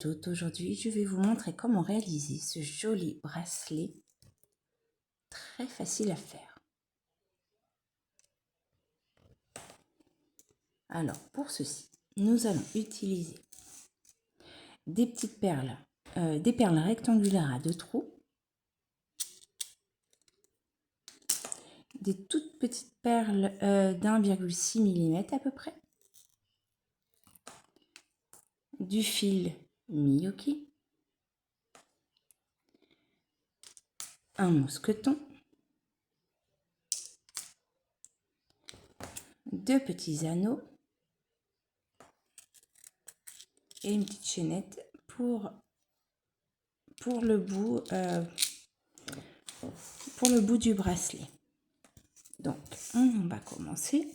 Aujourd'hui, je vais vous montrer comment réaliser ce joli bracelet très facile à faire. Alors, pour ceci, nous allons utiliser des petites perles, des perles rectangulaires à 2 trous, des toutes petites perles d'1,6 mm à peu près, du fil Miyoki, un mousqueton, 2 petits anneaux et une petite chaînette pour le bout du bracelet. Donc, on va commencer.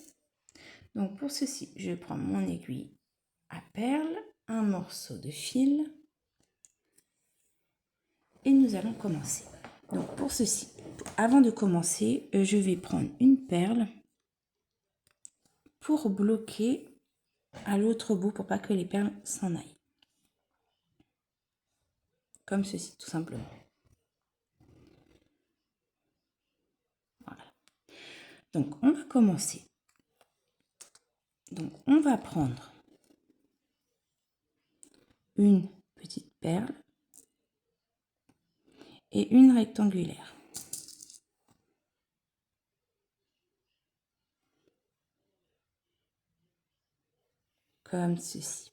Donc, pour ceci, je prends mon aiguille à perles, un morceau de fil et nous allons commencer. Donc, pour ceci, avant de commencer, je vais prendre une perle pour bloquer à l'autre bout pour pas que les perles s'en aillent. Comme ceci, tout simplement. Voilà. Donc, on va commencer. Donc, on va prendre une petite perle et une rectangulaire. Comme ceci.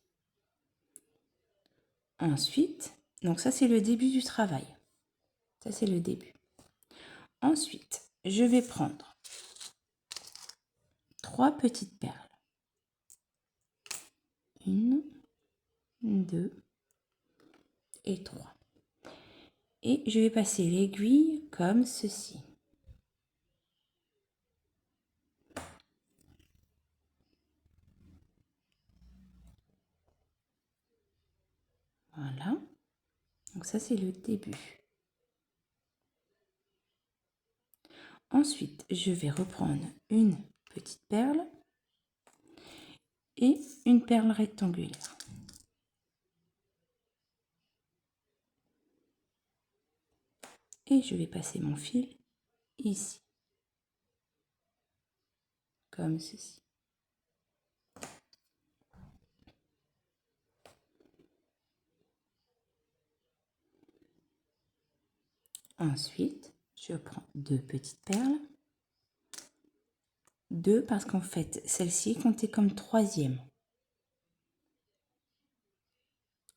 Ensuite, donc ça c'est le début du travail. Ça c'est le début. Ensuite, je vais prendre 3 petites perles. 1, 2 et 3. Et je vais passer l'aiguille comme ceci. Voilà. Donc ça c'est le début. Ensuite, je vais reprendre une petite perle et une perle rectangulaire. Et je vais passer mon fil ici. Comme ceci. Ensuite, je prends 2 petites perles. 2 parce qu'en fait, celle-ci est comptée comme 3e.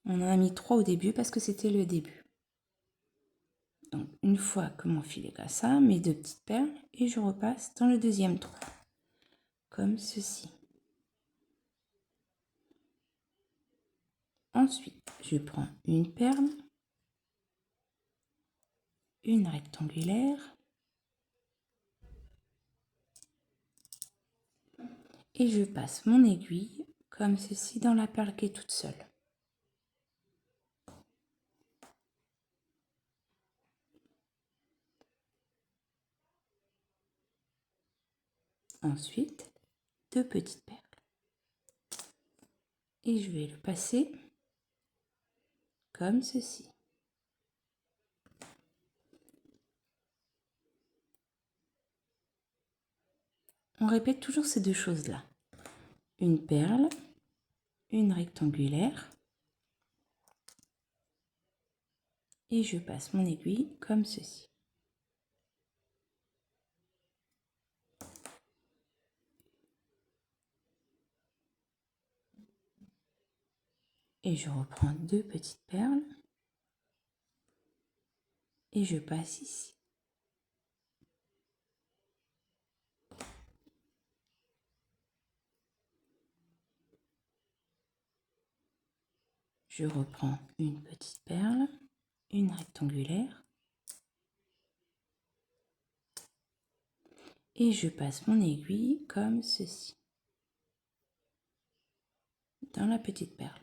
On en a mis 3 au début parce que c'était le début. Donc, une fois que mon fil est comme ça, mes 2 petites perles et je repasse dans le deuxième trou. Comme ceci. Ensuite, je prends une perle, une rectangulaire et je passe mon aiguille comme ceci dans la perle qui est toute seule. Ensuite, 2 petites perles. Et je vais le passer comme ceci. On répète toujours ces 2 choses-là. Une perle, une rectangulaire et je passe mon aiguille comme ceci. Et je reprends 2 petites perles et je passe ici. Je reprends une petite perle, une rectangulaire et je passe mon aiguille comme ceci dans la petite perle.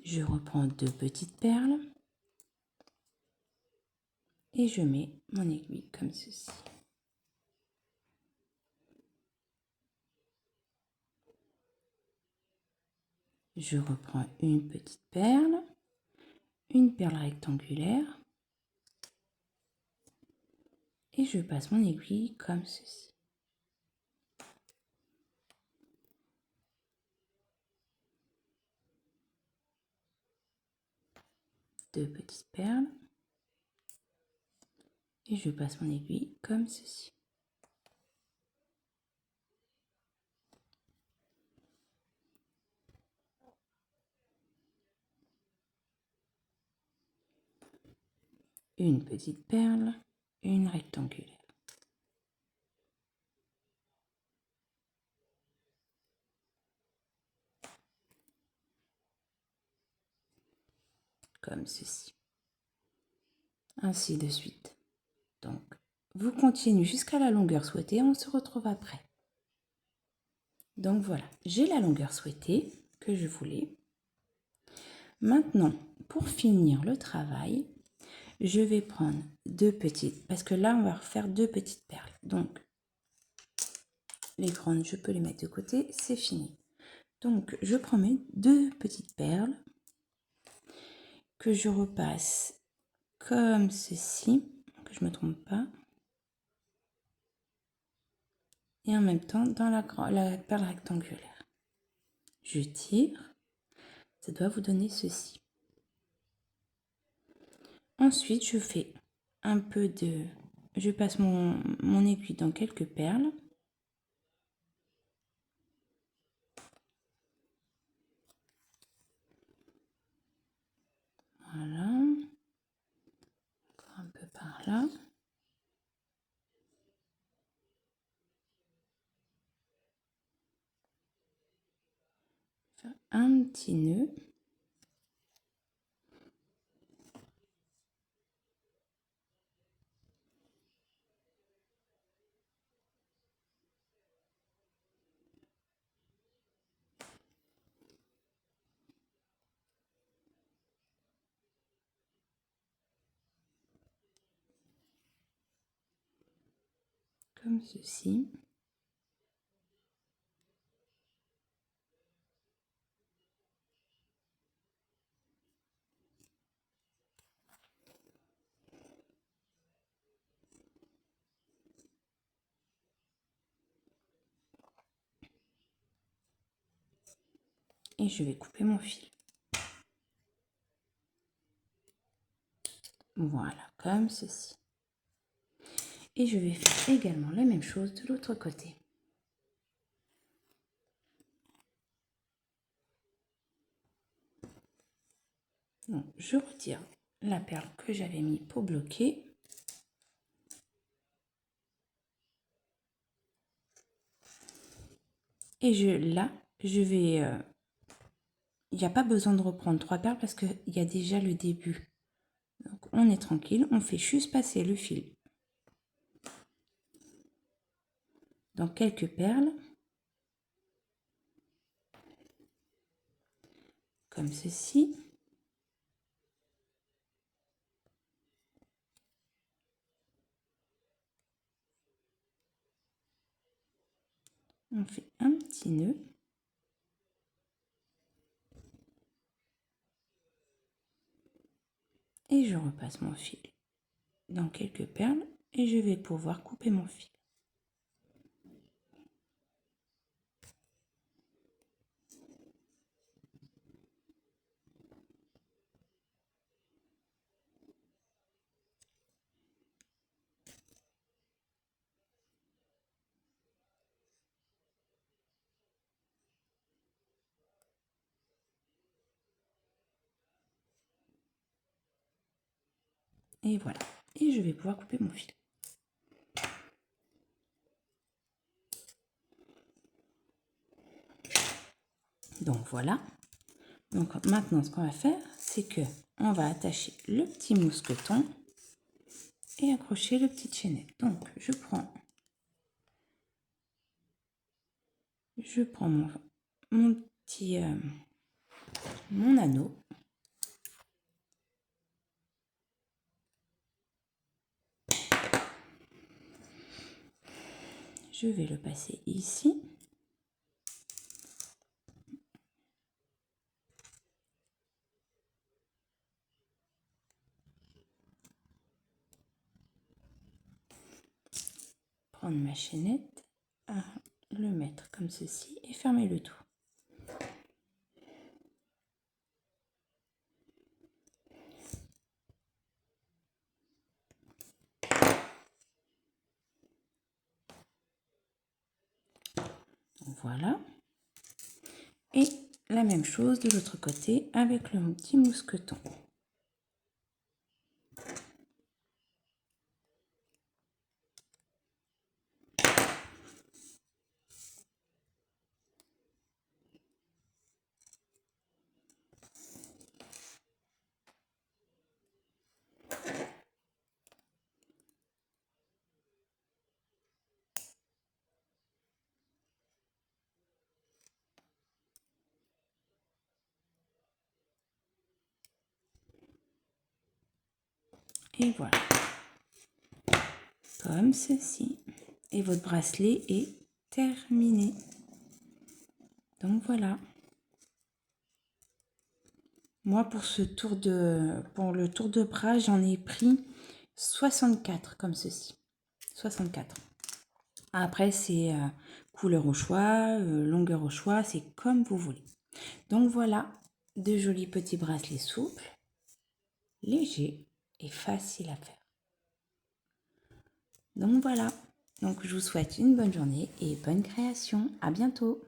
Je reprends 2 petites perles et je mets mon aiguille comme ceci. Je reprends une petite perle, une perle rectangulaire et je passe mon aiguille comme ceci. Deux petites perles et je passe mon aiguille comme ceci. Une petite perle, une rectangulaire. Comme ceci. Ainsi de suite. Donc, vous continuez jusqu'à la longueur souhaitée, on se retrouve après. Donc voilà, j'ai la longueur souhaitée que je voulais. Maintenant, pour finir le travail, je vais prendre deux petites, parce que là, on va refaire deux petites perles. Donc, les grandes, je peux les mettre de côté, c'est fini. Donc, je prends mes deux petites perles que je repasse comme ceci, que je ne me trompe pas. Et en même temps, dans la perle rectangulaire. Je tire, ça doit vous donner ceci. Ensuite, je fais un peu de... Je passe mon aiguille dans quelques perles. Voilà. Encore un peu par là. Faire un petit nœud. Comme ceci. Et je vais couper mon fil. Voilà, comme ceci. Et je vais faire également la même chose de l'autre côté. Donc, je retire la perle que j'avais mis pour bloquer. Et là, je vais... il n'y a pas besoin de reprendre 3 perles parce qu'il y a déjà le début. Donc, on est tranquille, on fait juste passer le fil dans quelques perles. Comme ceci. On fait un petit nœud. Et je repasse mon fil dans quelques perles et je vais pouvoir couper mon fil. Et voilà. Et je vais pouvoir couper mon fil. Donc voilà. Donc maintenant, ce qu'on va faire, c'est que on va attacher le petit mousqueton et accrocher le petit chaînet. Donc je prends mon petit mon anneau. Je vais le passer ici. prendre ma chaînette, le mettre comme ceci et fermer le tout. Donc voilà. Et la même chose de l'autre côté avec le petit mousqueton. Et voilà, comme ceci. Et votre bracelet est terminé. Donc voilà. Moi, pour le tour de bras, j'en ai pris 64 comme ceci. 64. Après, c'est couleur au choix, longueur au choix, c'est comme vous voulez. Donc voilà, de jolis petits bracelets souples, légers et faciles à faire. Donc voilà, donc je vous souhaite une bonne journée et bonne création. À bientôt.